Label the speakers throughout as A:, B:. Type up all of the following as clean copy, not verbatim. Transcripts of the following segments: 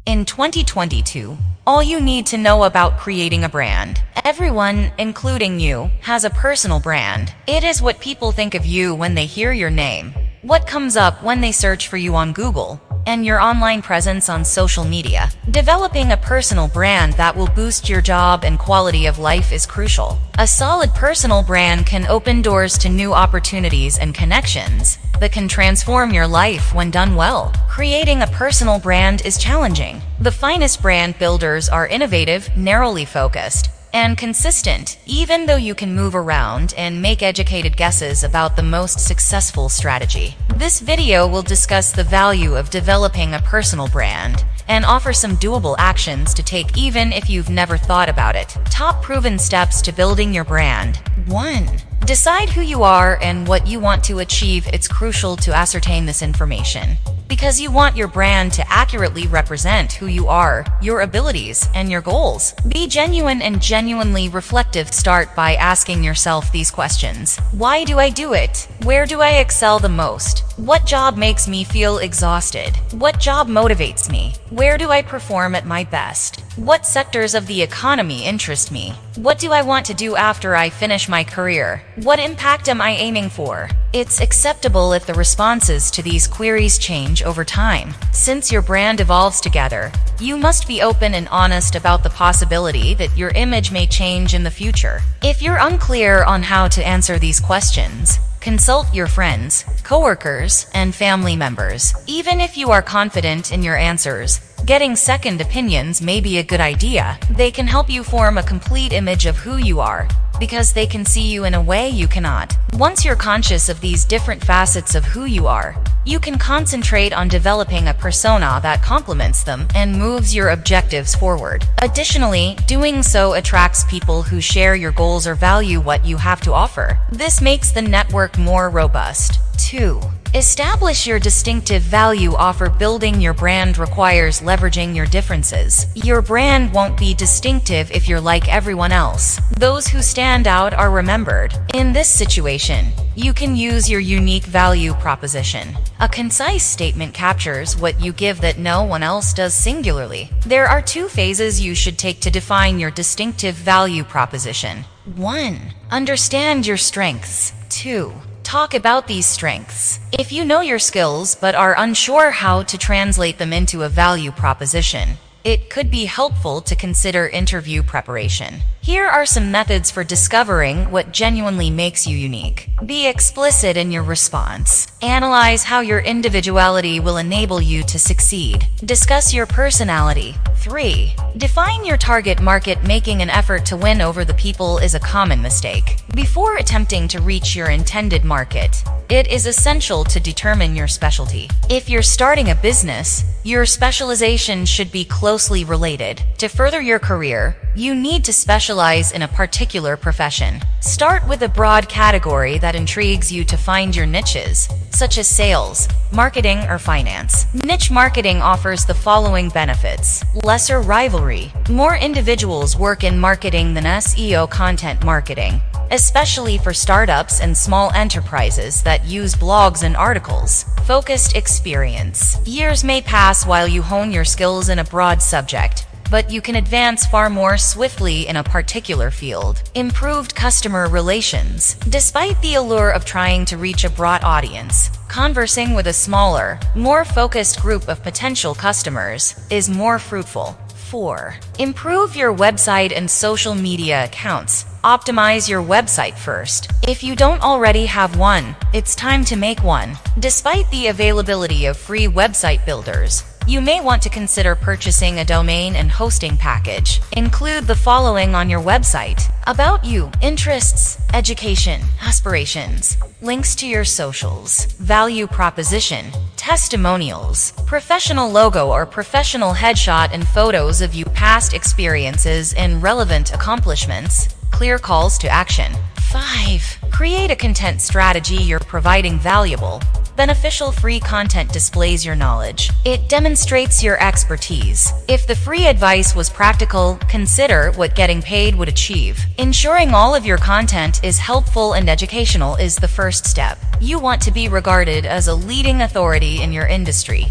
A: In 2022, all you need to know about creating a brand. Everyone, including you, has a personal brand. It is what people think of you when they hear your name, what comes up when they search for you on Google, and your online presence on social media. Developing a personal brand that will boost your job and quality of life is crucial. A solid personal brand can open doors to new opportunities and connections that can transform your life when done well. Creating a personal brand is challenging. The finest brand builders are innovative, narrowly focused, and consistent, even though you can move around and make educated guesses about the most successful strategy. This video will discuss the value of developing a personal brand and offer some doable actions to take even if you've never thought about it. Top proven steps to building your brand. 1. Decide who you are and what you want to achieve. It's crucial to ascertain this information, because you want your brand to accurately represent who you are, your abilities, and your goals. Be genuine and genuinely reflective. Start by asking yourself these questions. Why do I do it? Where do I excel the most? What job makes me feel exhausted? What job motivates me? Where do I perform at my best? What sectors of the economy interest me? What do I want to do after I finish my career? What impact am I aiming for? It's acceptable if the responses to these queries change over time. Since your brand evolves together, you must be open and honest about the possibility that your image may change in the future. If you're unclear on how to answer these questions, consult your friends, coworkers, and family members. Even if you are confident in your answers, getting second opinions may be a good idea. They can help you form a complete image of who you are, because they can see you in a way you cannot. Once you're conscious of these different facets of who you are, you can concentrate on developing a persona that complements them and moves your objectives forward. Additionally, doing so attracts people who share your goals or value what you have to offer. This makes the network more robust. 2. Establish your distinctive value offer. Building your brand requires leveraging your differences. Your brand won't be distinctive if you're like everyone else. Those who stand out are remembered. In this situation, you can use your unique value proposition. A concise statement captures what you give that no one else does singularly. There are 2 phases you should take to define your distinctive value proposition. 1. Understand your strengths. 2. Talk about these strengths. If you know your skills but are unsure how to translate them into a value proposition, it could be helpful to consider interview preparation. Here are some methods for discovering what genuinely makes you unique. Be explicit in your response. Analyze how your individuality will enable you to succeed. Discuss your personality. 3. Define your target market. Making an effort to win over the people is a common mistake. Before attempting to reach your intended market, it is essential to determine your specialty. If you're starting a business, your specialization should be closely related. To further your career, you need to specialize in a particular profession. Start with a broad category that intrigues you to find your niches, such as sales, marketing, or finance. Niche marketing offers the following benefits: lesser rivalry. More individuals work in marketing than SEO content marketing, especially for startups and small enterprises that use blogs and articles. Focused experience. Years may pass while you hone your skills in a broad subject, but you can advance far more swiftly in a particular field. Improved customer relations. Despite the allure of trying to reach a broad audience, conversing with a smaller, more focused group of potential customers is more fruitful. 4. Improve your website and social media accounts. Optimize your website first. If you don't already have one, it's time to make one. Despite the availability of free website builders, you may want to consider purchasing a domain and hosting package. Include the following on your website: about you, interests, education, aspirations, links to your socials, value proposition, testimonials, professional logo or professional headshot, and photos of you, past experiences and relevant accomplishments. Clear calls to action. 5. Create a content strategy. You're providing valuable, beneficial free content displays your knowledge. It demonstrates your expertise. If the free advice was practical, consider what getting paid would achieve. Ensuring all of your content is helpful and educational is the first step. You want to be regarded as a leading authority in your industry.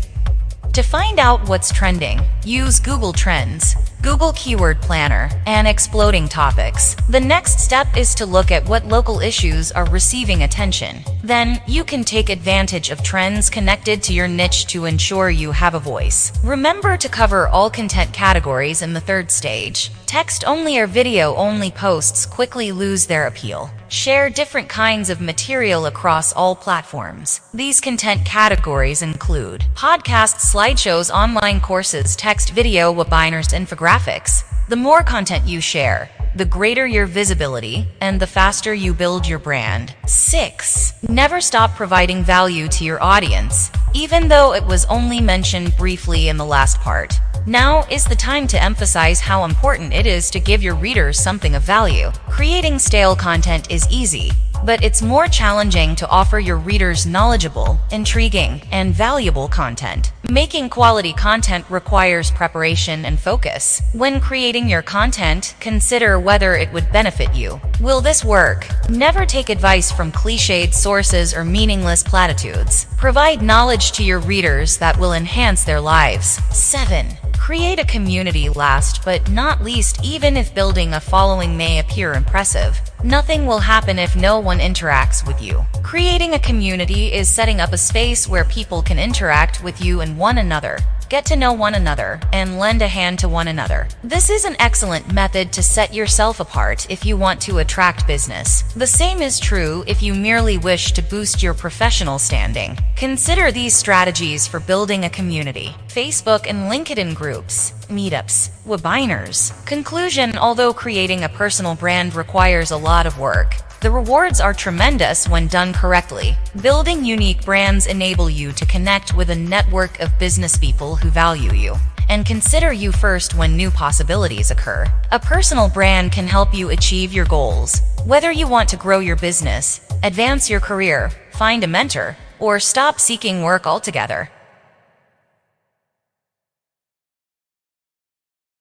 A: To find out what's trending, use Google Trends, Google Keyword Planner, and Exploding Topics. The next step is to look at what local issues are receiving attention. Then, you can take advantage of trends connected to your niche to ensure you have a voice. Remember to cover all content categories in the third stage. Text-only or video-only posts quickly lose their appeal. Share different kinds of material across all platforms. These content categories include podcasts, slideshows, online courses, text, video, webinars, infographics. The more content you share, the greater your visibility and the faster you build your brand. 6. Never stop providing value to your audience, even though it was only mentioned briefly in the last part. Now is the time to emphasize how important it is to give your readers something of value. Creating stale content is easy, but it's more challenging to offer your readers knowledgeable, intriguing, and valuable content. Making quality content requires preparation and focus. When creating your content, consider whether it would benefit you. Will this work? Never take advice from cliched sources or meaningless platitudes. Provide knowledge to your readers that will enhance their lives. 7. Create a community. Last but not least, even if building a following may appear impressive, nothing will happen if no one interacts with you. Creating a community is setting up a space where people can interact with you and one another, get to know one another, and lend a hand to one another. This is an excellent method to set yourself apart if you want to attract business. The same is true if you merely wish to boost your professional standing. Consider these strategies for building a community: Facebook and LinkedIn groups, meetups, webinars. Conclusion: although creating a personal brand requires a lot of work, the rewards are tremendous when done correctly. Building unique brands enable you to connect with a network of business people who value you and consider you first when new possibilities occur. A personal brand can help you achieve your goals. Whether you want to grow your business, advance your career, find a mentor, or stop seeking work altogether,